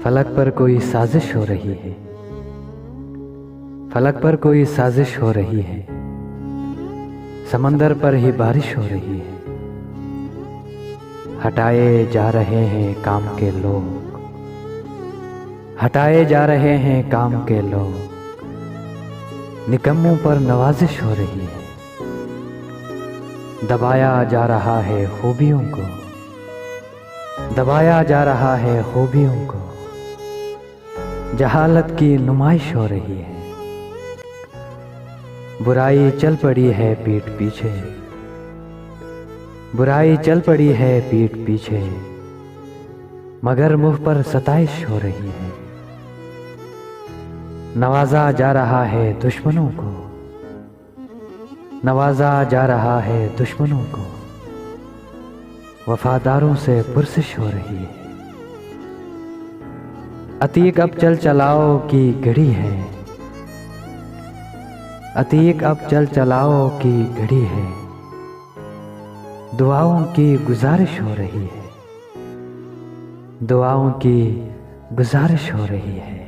फलक पर कोई साजिश हो रही है, फलक पर कोई साजिश हो रही है, समंदर पर ही बारिश हो रही है। हटाए जा रहे हैं काम के लोग, हटाए जा रहे हैं काम के लोग, निकम्मों पर नवाजिश हो रही है। दबाया जा रहा है खूबियों को, दबाया जा रहा है खूबियों को, जहालत की नुमाइश हो रही है। बुराई चल पड़ी है पीठ पीछे, बुराई चल पड़ी है पीठ पीछे, मगर मुँह पर सताइश हो रही है। नवाजा जा रहा है दुश्मनों को, नवाजा जा रहा है दुश्मनों को, वफादारों से पुरसिश हो रही है। अतीक अब चल चलाओ की घड़ी है, अतीक अब चल चलाओ की घड़ी है, दुआओं की गुजारिश हो रही है, दुआओं की गुजारिश हो रही है।